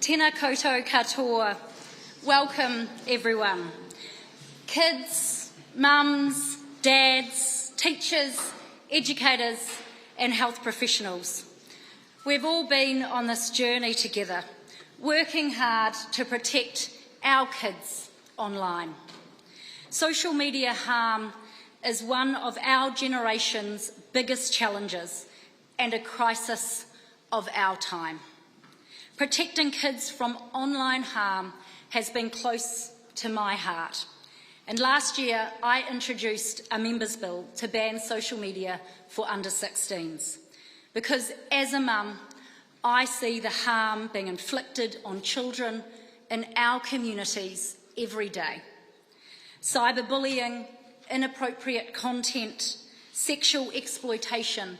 Tēnā koutou katoa. Welcome, everyone. Kids, mums, dads, teachers, educators, and health professionals. We've all been on this journey together, working hard to protect our kids online. Social media harm is one of our generation's biggest challenges and a crisis of our time. Protecting kids from online harm has been close to my heart. And last year, I introduced a members' bill to ban social media for under-16s. Because as a mum, I see the harm being inflicted on children in our communities every day. Cyberbullying, inappropriate content, sexual exploitation,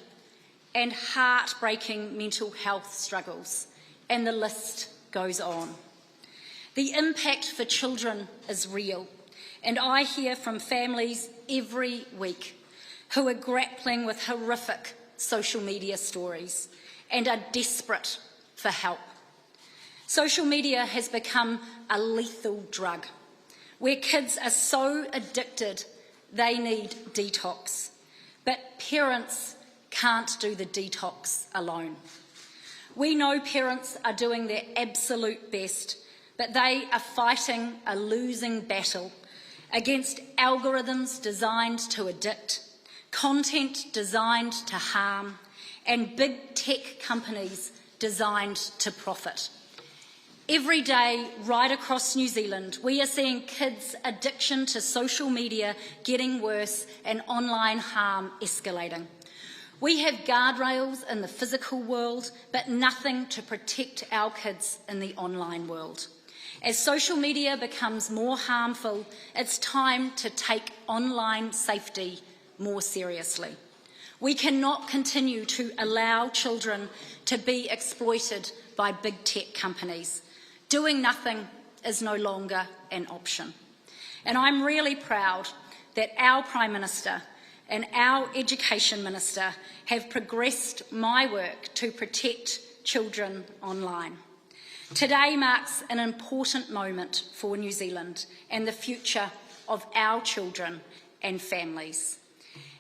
and heartbreaking mental health struggles, and the list goes on. The impact for children is real, and I hear from families every week who are grappling with horrific social media stories and are desperate for help. Social media has become a lethal drug, where kids are so addicted they need detox, but parents can't do the detox alone. We know parents are doing their absolute best, but they are fighting a losing battle against algorithms designed to addict, content designed to harm, and big tech companies designed to profit. Every day, right across New Zealand, we are seeing kids' addiction to social media getting worse and online harm escalating. We have guardrails in the physical world, but nothing to protect our kids in the online world. As social media becomes more harmful, it's time to take online safety more seriously. We cannot continue to allow children to be exploited by big tech companies. Doing nothing is no longer an option. And I'm really proud that our Prime Minister and our Education Minister have progressed my work to protect children online. Today marks an important moment for New Zealand and the future of our children and families.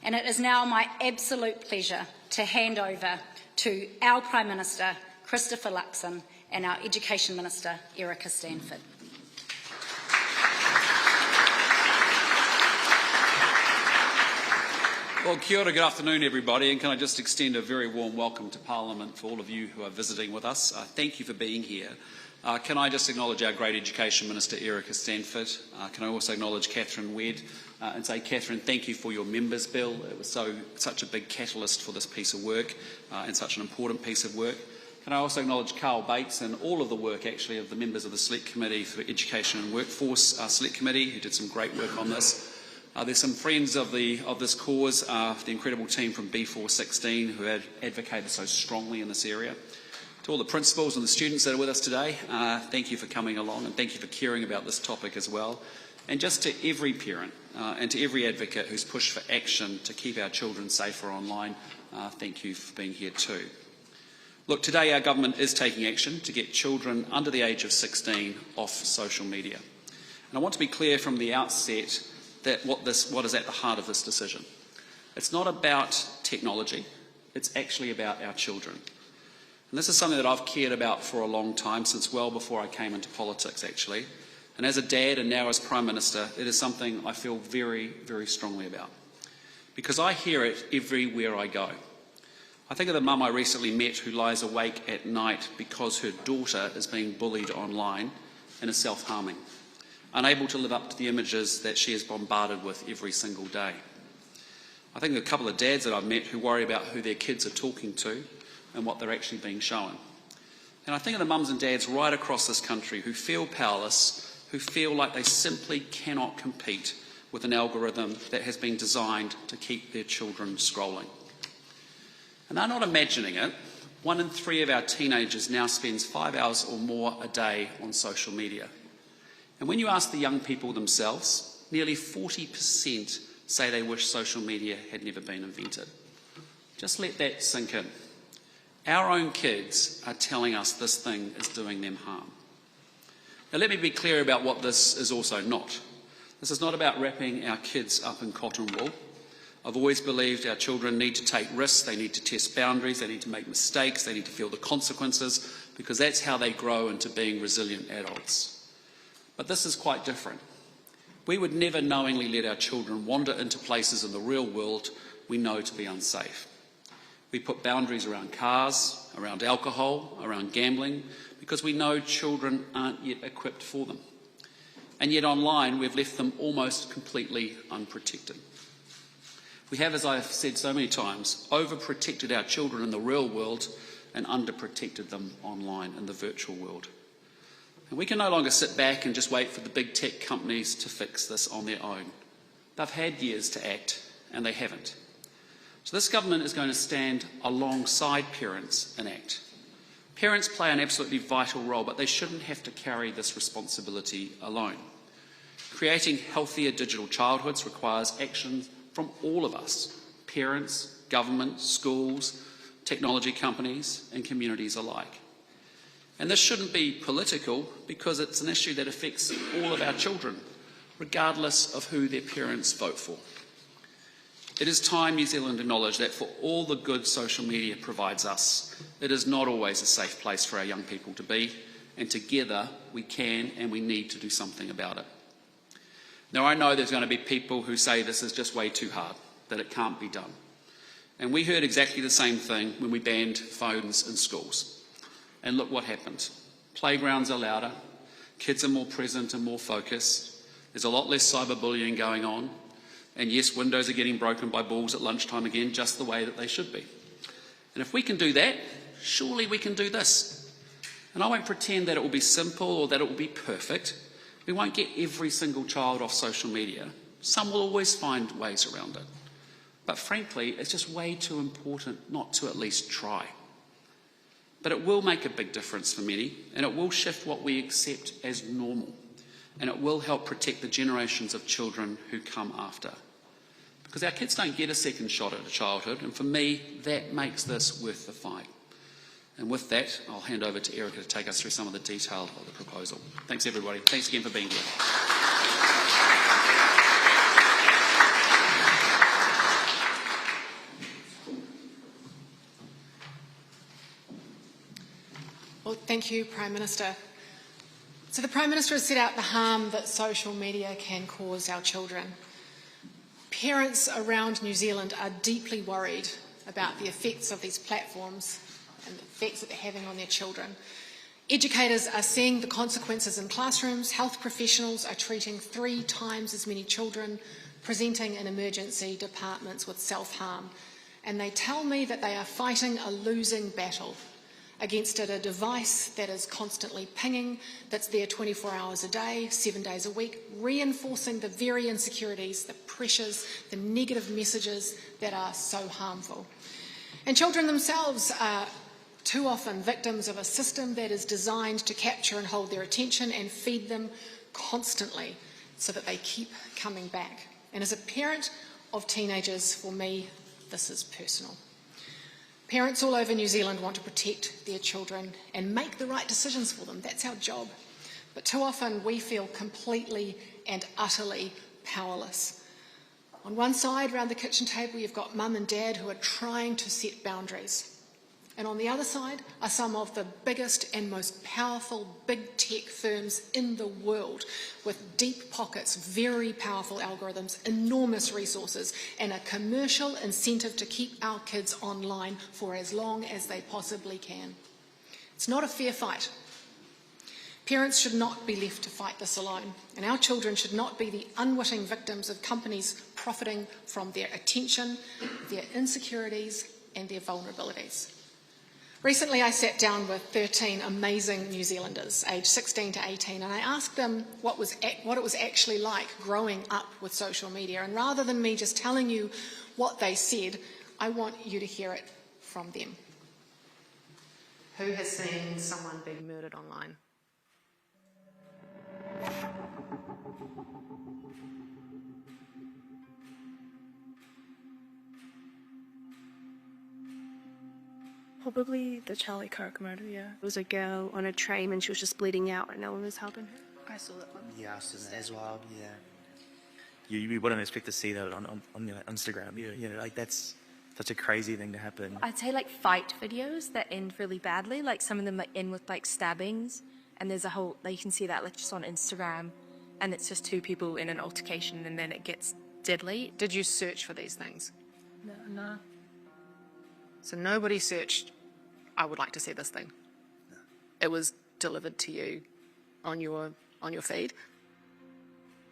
And it is now my absolute pleasure to hand over to our Prime Minister, Christopher Luxon, and our Education Minister, Erica Stanford. Well, kia ora, good afternoon everybody, and can I just extend a very warm welcome to Parliament for all of you who are visiting with us. Thank you for being here. Can I just acknowledge our great Education Minister, Erica Stanford. Can I also acknowledge Catherine Wedd and say, Catherine, thank you for your members' bill. It was such a big catalyst for this piece of work and such an important piece of work. Can I also acknowledge Carl Bates and all of the work actually of the members of the Select Committee for Education and Workforce Select Committee who did some great work on this. There's some friends of this cause, the incredible team from B416 who had advocated so strongly in this area. To all the principals and the students that are with us today, thank you for coming along and thank you for caring about this topic as well. And just to every parent and to every advocate who's pushed for action to keep our children safer online, thank you for being here too. Look, today our government is taking action to get children under the age of 16 off social media. And I want to be clear from the outset that what is at the heart of this decision. It's not about technology, it's actually about our children. And this is something that I've cared about for a long time, since well before I came into politics actually. And as a dad and now as Prime Minister, it is something I feel very, very strongly about. Because I hear it everywhere I go. I think of the mum I recently met who lies awake at night because her daughter is being bullied online and is self-harming, unable to live up to the images that she is bombarded with every single day. I think of a couple of dads that I've met who worry about who their kids are talking to and what they're actually being shown. And I think of the mums and dads right across this country who feel powerless, who feel like they simply cannot compete with an algorithm that has been designed to keep their children scrolling. And they're not imagining it. 1 in 3 of our teenagers now spends 5 hours or more a day on social media. And when you ask the young people themselves, nearly 40% say they wish social media had never been invented. Just let that sink in. Our own kids are telling us this thing is doing them harm. Now let me be clear about what this is also not. This is not about wrapping our kids up in cotton wool. I've always believed our children need to take risks, they need to test boundaries, they need to make mistakes, they need to feel the consequences, because that's how they grow into being resilient adults. But this is quite different. We would never knowingly let our children wander into places in the real world we know to be unsafe. We put boundaries around cars, around alcohol, around gambling, because we know children aren't yet equipped for them. And yet online we've left them almost completely unprotected. We have, as I've said so many times, overprotected our children in the real world and underprotected them online in the virtual world. And we can no longer sit back and just wait for the big tech companies to fix this on their own. They've had years to act, and they haven't. So this government is going to stand alongside parents and act. Parents play an absolutely vital role, but they shouldn't have to carry this responsibility alone. Creating healthier digital childhoods requires action from all of us, parents, government, schools, technology companies and communities alike. And this shouldn't be political because it's an issue that affects all of our children, regardless of who their parents vote for. It is time New Zealand acknowledged that for all the good social media provides us, it is not always a safe place for our young people to be, and together we can and we need to do something about it. Now I know there's going to be people who say this is just way too hard, that it can't be done. And we heard exactly the same thing when we banned phones in schools. And look what happened. Playgrounds are louder, kids are more present and more focused, there's a lot less cyberbullying going on, and yes, windows are getting broken by balls at lunchtime again, just the way that they should be. And if we can do that, surely we can do this. And I won't pretend that it will be simple or that it will be perfect. We won't get every single child off social media. Some will always find ways around it. But frankly, it's just way too important not to at least try. But it will make a big difference for many, and it will shift what we accept as normal. And it will help protect the generations of children who come after. Because our kids don't get a second shot at a childhood, and for me, that makes this worth the fight. And with that, I'll hand over to Erica to take us through some of the detail of the proposal. Thanks everybody. Thanks again for being here. Well, thank you, Prime Minister. So the Prime Minister has set out the harm that social media can cause our children. Parents around New Zealand are deeply worried about the effects of these platforms and the effects that they're having on their children. Educators are seeing the consequences in classrooms. Health professionals are treating 3 times as many children presenting in emergency departments with self-harm. And they tell me that they are fighting a losing battle against a device that is constantly pinging, that's there 24 hours a day, 7 days a week, reinforcing the very insecurities, the pressures, the negative messages that are so harmful. And children themselves are too often victims of a system that is designed to capture and hold their attention and feed them constantly so that they keep coming back. And as a parent of teenagers, for me, this is personal. Parents all over New Zealand want to protect their children and make the right decisions for them. That's our job. But too often we feel completely and utterly powerless. On one side, around the kitchen table, you've got mum and dad who are trying to set boundaries. And on the other side are some of the biggest and most powerful big tech firms in the world with deep pockets, very powerful algorithms, enormous resources, and a commercial incentive to keep our kids online for as long as they possibly can. It's not a fair fight. Parents should not be left to fight this alone, and our children should not be the unwitting victims of companies profiting from their attention, their insecurities, and their vulnerabilities. Recently I sat down with 13 amazing New Zealanders, aged 16 to 18, and I asked them what it was actually like growing up with social media. And rather than me just telling you what they said, I want you to hear it from them. Who has seen someone being murdered online? Probably the Charlie Kirk murder, yeah. It was a girl on a train and she was just bleeding out and no one was helping her. I saw that one. Yeah, I've seen that as well, yeah. You wouldn't expect to see that on Instagram. You know, like that's such a crazy thing to happen. I'd say like fight videos that end really badly, like some of them end with like stabbings, and there's a whole, like you can see that like just on Instagram, and it's just two people in an altercation and then it gets deadly. Did you search for these things? No. So nobody searched, I would like to see this thing. No. It was delivered to you on your feed.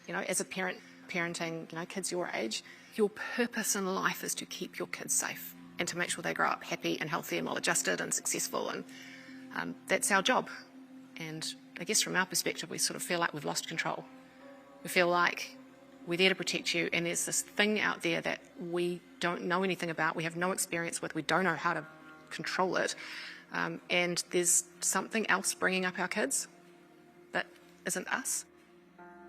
You know, as a parent, parenting, you know, kids your age, your purpose in life is to keep your kids safe and to make sure they grow up happy and healthy and well-adjusted and successful, and that's our job. And I guess from our perspective, we sort of feel like we've lost control. We feel like we're there to protect you, and there's this thing out there that we don't know anything about, we have no experience with, we don't know how to control it, and there's something else bringing up our kids that isn't us.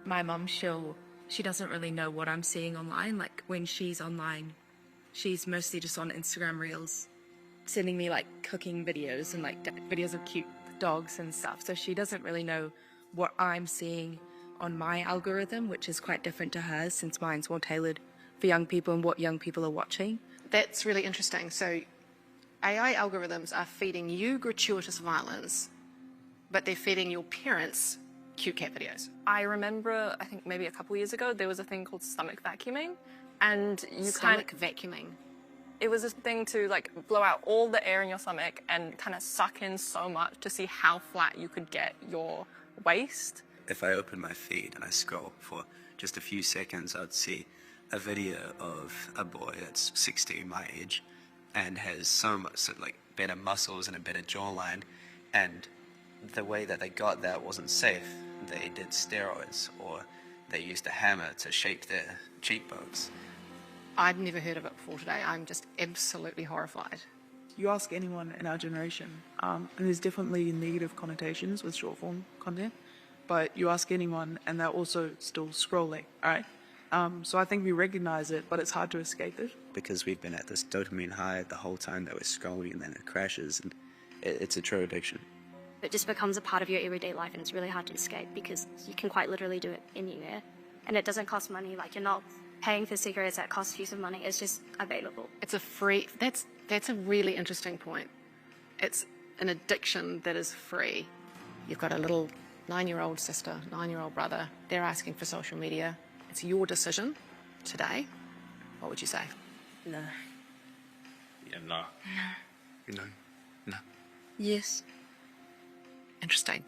My mum, she doesn't really know what I'm seeing online. Like when she's online, she's mostly just on Instagram Reels, sending me like cooking videos and like videos of cute dogs and stuff. So she doesn't really know what I'm seeing on my algorithm, which is quite different to hers since mine's more tailored for young people and what young people are watching. That's really interesting. So AI algorithms are feeding you gratuitous violence, but they're feeding your parents cute cat videos. I remember, I think maybe a couple years ago, there was a thing called stomach vacuuming, and Stomach vacuuming. it was this thing to like blow out all the air in your stomach and kind of suck in so much to see how flat you could get your waist. If I open my feed and I scroll for just a few seconds, I'd see a video of a boy that's 16, my age, and has so much like better muscles and a better jawline, and the way that they got that wasn't safe. They did steroids, or they used a hammer to shape their cheekbones. I'd never heard of it before today. I'm just absolutely horrified. You ask anyone in our generation, and there's definitely negative connotations with short form content, but you ask anyone and they're also still scrolling, all right? So I think we recognize it, but it's hard to escape it. Because we've been at this dopamine high the whole time that we're scrolling, and then it crashes, and it's a true addiction. It just becomes a part of your everyday life, and it's really hard to escape because you can quite literally do it anywhere. And it doesn't cost money, like you're not paying for cigarettes that cost heaps of money, it's just available. It's a free, that's a really interesting point. It's an addiction that is free. You've got a little 9-year-old sister, 9-year-old brother, they're asking for social media. It's your decision today. What would you say? No. Yeah, no. No. No. Yes. Interesting.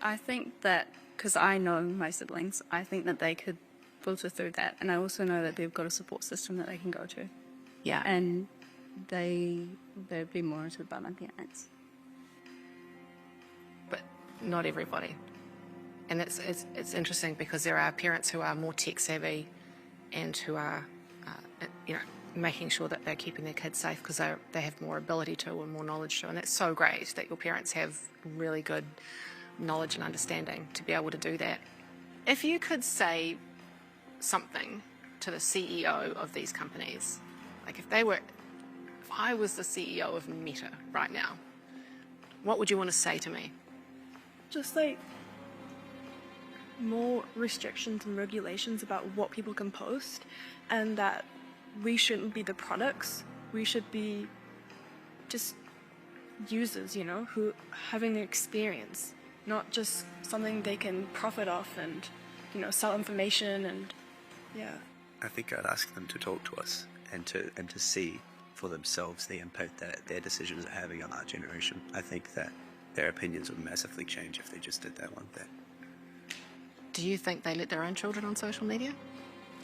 I think that, because I know my siblings, I think that they could filter through that, and I also know that they've got a support system that they can go to. Yeah. And they'd be monitored by my parents. But not everybody. And it's interesting because there are parents who are more tech savvy and who are, making sure that they're keeping their kids safe because they have more ability to and more knowledge to. And that's so great that your parents have really good knowledge and understanding to be able to do that. If you could say something to the CEO of these companies, like if I was the CEO of Meta right now, what would you want to say to me? Just like more restrictions and regulations about what people can post, and that we shouldn't be the products, we should be just users, who having the experience, not just something they can profit off and, sell information and, yeah. I think I'd ask them to talk to us and to see for themselves the impact that their decisions are having on our generation. I think that their opinions would massively change if they just did that one thing. Do you think they let their own children on social media?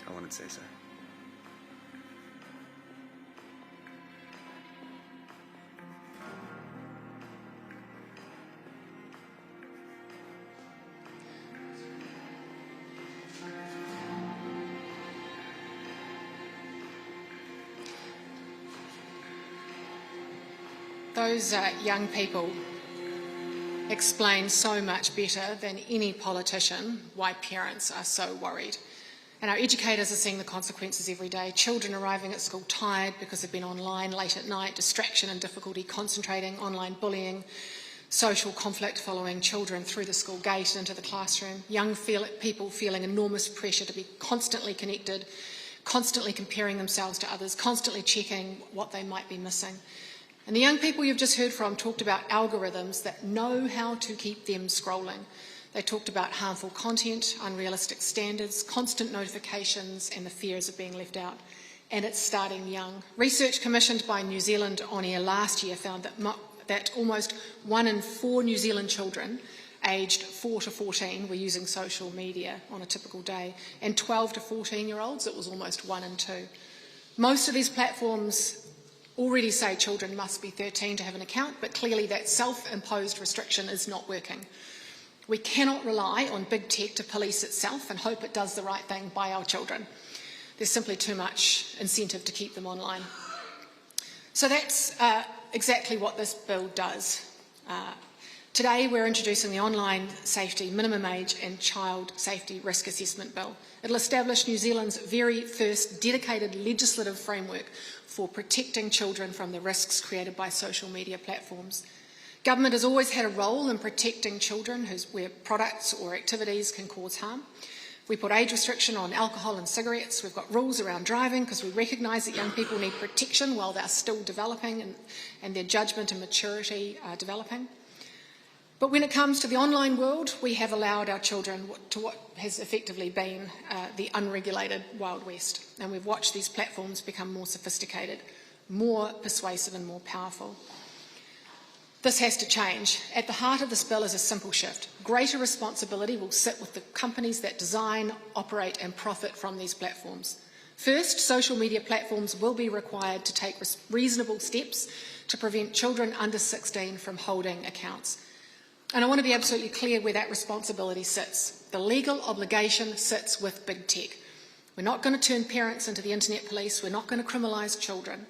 I wouldn't say so. Those young people explain so much better than any politician why parents are so worried. And our educators are seeing the consequences every day. Children arriving at school tired because they've been online late at night, distraction and difficulty concentrating, online bullying, social conflict following children through the school gate into the classroom, young people feeling enormous pressure to be constantly connected, constantly comparing themselves to others, constantly checking what they might be missing. And the young people you've just heard from talked about algorithms that know how to keep them scrolling. They talked about harmful content, unrealistic standards, constant notifications and the fears of being left out. And it's starting young. Research commissioned by New Zealand On Air last year found that almost 1 in 4 New Zealand children aged 4 to 14 were using social media on a typical day. And 12 to 14-year-olds, it was almost 1 in 2. Most of these platforms already say children must be 13 to have an account, but clearly that self-imposed restriction is not working. We cannot rely on big tech to police itself and hope it does the right thing by our children. There's simply too much incentive to keep them online. So that's exactly what this bill does. Today we're introducing the Online Safety Minimum Age and Child Safety Risk Assessment Bill. It'll establish New Zealand's very first dedicated legislative framework for protecting children from the risks created by social media platforms. Government has always had a role in protecting children where products or activities can cause harm. We put age restriction on alcohol and cigarettes. We've got rules around driving because we recognise that young people need protection while they're still developing and their judgment and maturity are developing. But when it comes to the online world, we have allowed our children to what has effectively been the unregulated Wild West. And we've watched these platforms become more sophisticated, more persuasive and more powerful. This has to change. At the heart of this bill is a simple shift. Greater responsibility will sit with the companies that design, operate and profit from these platforms. First, social media platforms will be required to take reasonable steps to prevent children under 16 from holding accounts. And I want to be absolutely clear where that responsibility sits. The legal obligation sits with big tech. We're not going to turn parents into the internet police. We're not going to criminalise children.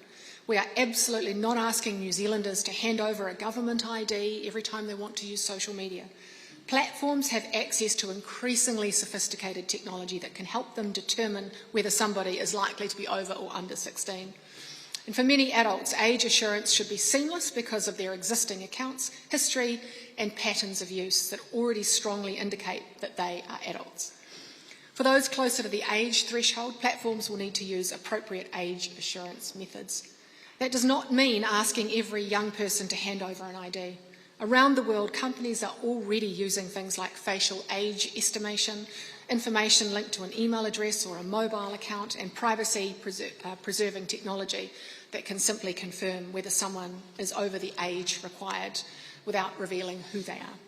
We are absolutely not asking New Zealanders to hand over a government ID every time they want to use social media. Platforms have access to increasingly sophisticated technology that can help them determine whether somebody is likely to be over or under 16. And for many adults, age assurance should be seamless because of their existing accounts, history and patterns of use that already strongly indicate that they are adults. For those closer to the age threshold, platforms will need to use appropriate age assurance methods. That does not mean asking every young person to hand over an ID. Around the world, companies are already using things like facial age estimation, information linked to an email address or a mobile account, and privacy-preserving technology that can simply confirm whether someone is over the age required without revealing who they are.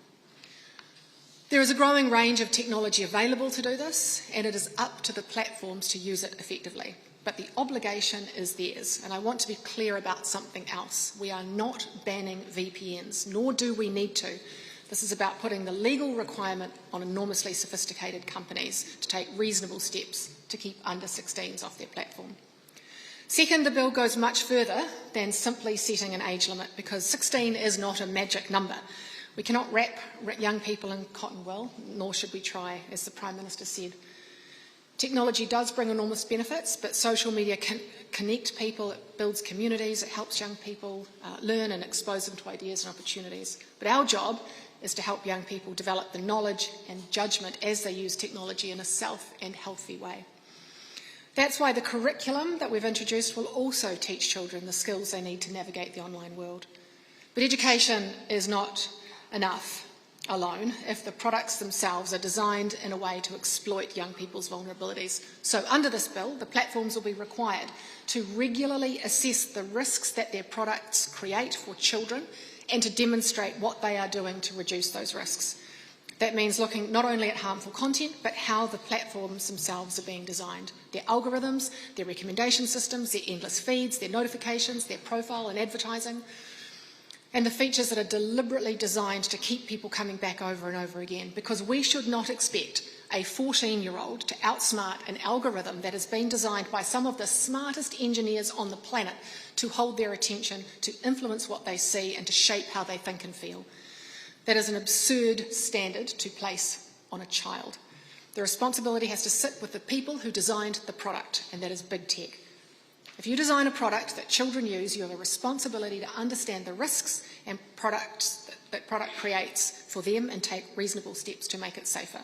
There is a growing range of technology available to do this, and it is up to the platforms to use it effectively. But the obligation is theirs, and I want to be clear about something else. We are not banning VPNs, nor do we need to. This is about putting the legal requirement on enormously sophisticated companies to take reasonable steps to keep under 16s off their platform. Second, the bill goes much further than simply setting an age limit, because 16 is not a magic number. We cannot wrap young people in cotton wool, nor should we try, as the Prime Minister said. Technology does bring enormous benefits, but social media can connect people, it builds communities, it helps young people learn and expose them to ideas and opportunities. But our job is to help young people develop the knowledge and judgment as they use technology in a safe and healthy way. That's why the curriculum that we've introduced will also teach children the skills they need to navigate the online world. But education is not enough alone if the products themselves are designed in a way to exploit young people's vulnerabilities. So under this bill, the platforms will be required to regularly assess the risks that their products create for children and to demonstrate what they are doing to reduce those risks. That means looking not only at harmful content, but how the platforms themselves are being designed. Their algorithms, their recommendation systems, their endless feeds, their notifications, their profile and advertising, and the features that are deliberately designed to keep people coming back over and over again, because we should not expect a 14-year-old to outsmart an algorithm that has been designed by some of the smartest engineers on the planet to hold their attention, to influence what they see and to shape how they think and feel. That is an absurd standard to place on a child. The responsibility has to sit with the people who designed the product, and that is big tech. If you design a product that children use, you have a responsibility to understand the risks and products that product creates for them and take reasonable steps to make it safer.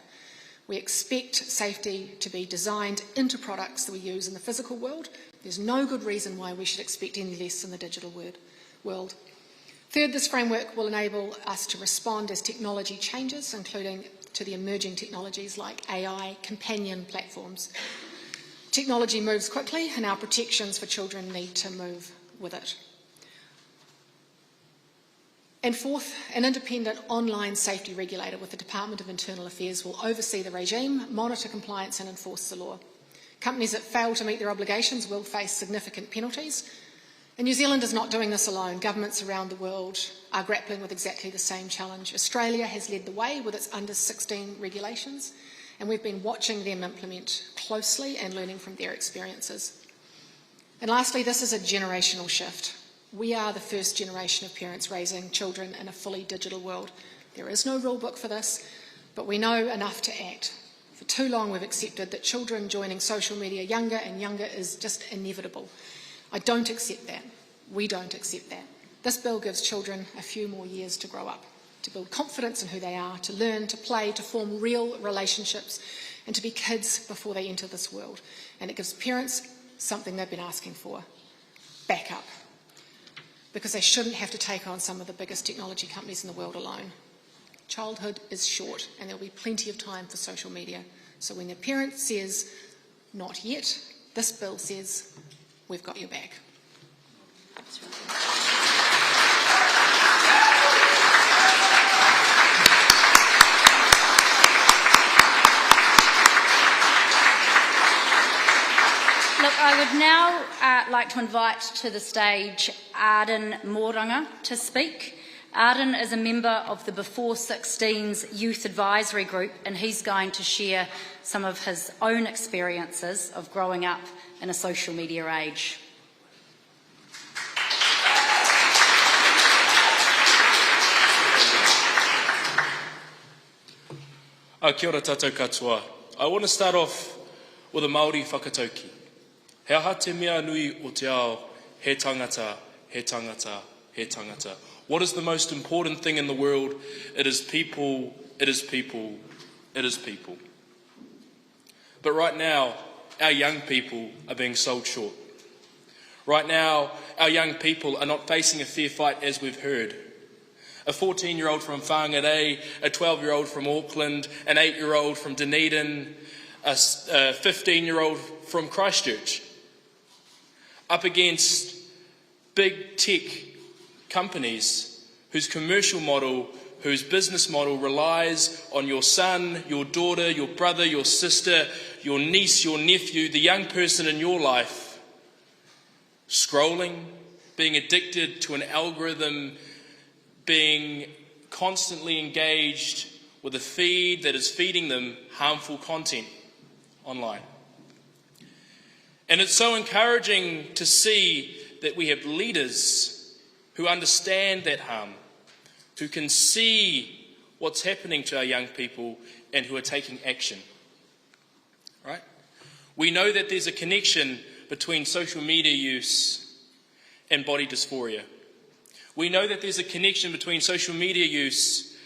We expect safety to be designed into products that we use in the physical world. There's no good reason why we should expect any less in the digital world. Third, this framework will enable us to respond as technology changes, including to the emerging technologies like AI, companion platforms. Technology moves quickly, and our protections for children need to move with it. And fourth, an independent online safety regulator with the Department of Internal Affairs will oversee the regime, monitor compliance and enforce the law. Companies that fail to meet their obligations will face significant penalties. And New Zealand is not doing this alone. Governments around the world are grappling with exactly the same challenge. Australia has led the way with its under-16 regulations, and we've been watching them implement closely and learning from their experiences. And lastly, this is a generational shift. We are the first generation of parents raising children in a fully digital world. There is no rule book for this, but we know enough to act. For too long we've accepted that children joining social media younger and younger is just inevitable. I don't accept that. We don't accept that. This bill gives children a few more years to grow up, to build confidence in who they are, to learn, to play, to form real relationships, and to be kids before they enter this world. And it gives parents something they've been asking for: backup. Because they shouldn't have to take on some of the biggest technology companies in the world alone. Childhood is short, and there'll be plenty of time for social media. So when the parent says, not yet, this bill says, we've got your back. Look, I would now like to invite to the stage Arden Moranga to speak. Arden is a member of the Before 16s Youth Advisory Group, and he's going to share some of his own experiences of growing up in a social media age. Kia ora tātou katoa. I want to start off with a Māori whakatauki. He aha te mea nui o te ao, he tangata, he tangata, he tangata. What is the most important thing in the world? It is people, it is people, it is people. But right now, our young people are being sold short. Right now, our young people are not facing a fair fight, as we've heard. A 14-year-old from Whangarei, a 12-year-old from Auckland, an 8-year-old from Dunedin, a 15-year-old from Christchurch, up against big tech companies whose commercial model, whose business model relies on your son, your daughter, your brother, your sister, your niece, your nephew, the young person in your life, scrolling, being addicted to an algorithm, being constantly engaged with a feed that is feeding them harmful content online. And it's so encouraging to see that we have leaders who understand that harm, who can see what's happening to our young people and who are taking action. Right? We know that there's a connection between social media use and body dysphoria. We know that there's a connection between social media use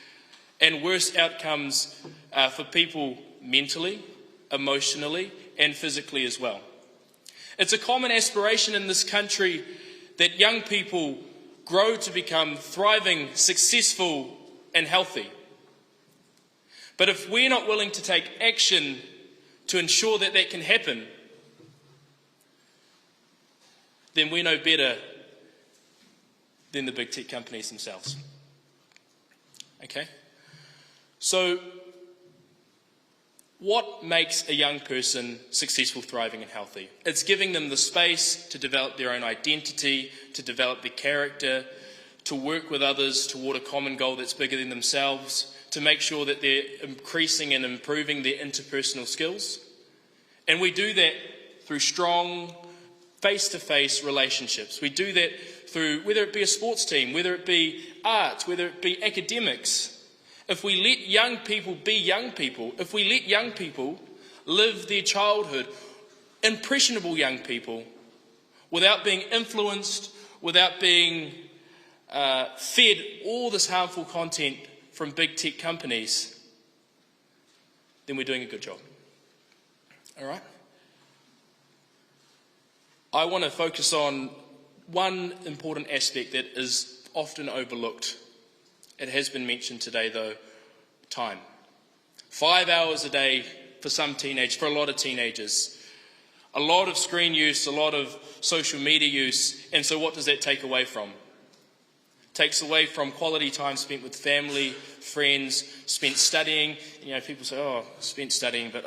and worse outcomes for people mentally, emotionally, and physically as well. It's a common aspiration in this country that young people grow to become thriving, successful, and healthy. But if we're not willing to take action to ensure that that can happen, then we're no better than the big tech companies themselves. Okay? So, what makes a young person successful, thriving, and healthy? It's giving them the space to develop their own identity, to develop their character, to work with others toward a common goal that's bigger than themselves, to make sure that they're increasing and improving their interpersonal skills. And we do that through strong, face-to-face relationships. We do that through, whether it be a sports team, whether it be art, whether it be academics. if we let young people be young people, if we let young people live their childhood, impressionable young people, without being influenced, without being fed all this harmful content from big tech companies, then we're doing a good job. All right? I want to focus on one important aspect that is often overlooked. It has been mentioned today, though, time. 5 hours a day for a lot of teenagers. A lot of screen use, a lot of social media use, and so what does that take away from? It takes away from quality time spent with family, friends, spent studying. You know, people say, oh, spent studying, but,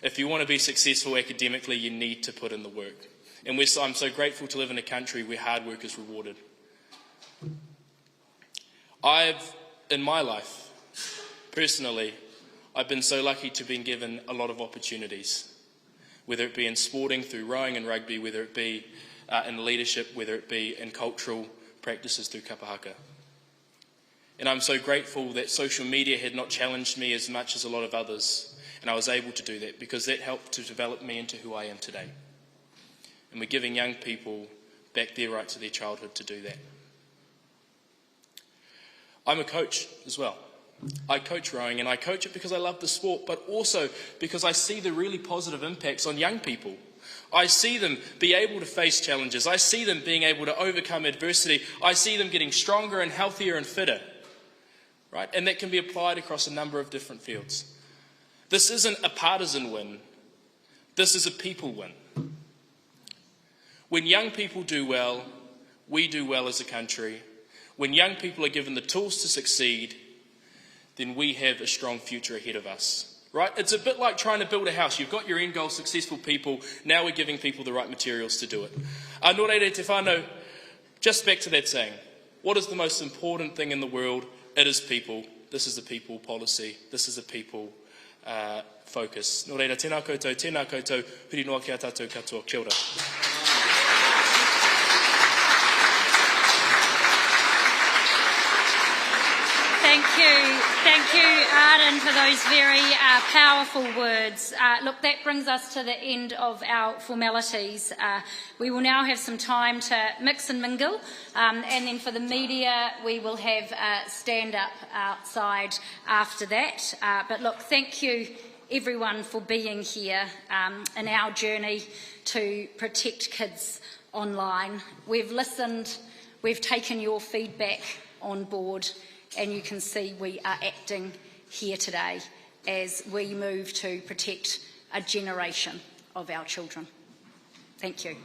if you want to be successful academically, you need to put in the work. And I'm so grateful to live in a country where hard work is rewarded. In my life, personally, I've been so lucky to have been given a lot of opportunities, whether it be in sporting through rowing and rugby, whether it be in leadership, whether it be in cultural practices through kapahaka. And I'm so grateful that social media had not challenged me as much as a lot of others, and I was able to do that because that helped to develop me into who I am today. And we're giving young people back their right to their childhood to do that. I'm a coach as well. I coach rowing, and I coach it because I love the sport, but also because I see the really positive impacts on young people. I see them be able to face challenges. I see them being able to overcome adversity. I see them getting stronger and healthier and fitter. Right? And that can be applied across a number of different fields. This isn't a partisan win. This is a people win. When young people do well, we do well as a country. When young people are given the tools to succeed, then we have a strong future ahead of us. Right? It's a bit like trying to build a house. You've got your end goal, successful people. Now we're giving people the right materials to do it. Nō reira te whānau, just back to that saying, what is the most important thing in the world? It is people. This is a people policy. This is a people focus. Nō reira, tēnā koutou, huri noa ki a tātou katoa. Kia ora. Thank you, Arden, for those very powerful words. Look, that brings us to the end of our formalities. We will now have some time to mix and mingle, and then for the media, we will have a stand-up outside after that. But look, thank you, everyone, for being here in our journey to protect kids online. We've listened, we've taken your feedback on board, and you can see we are acting here today as we move to protect a generation of our children. Thank you.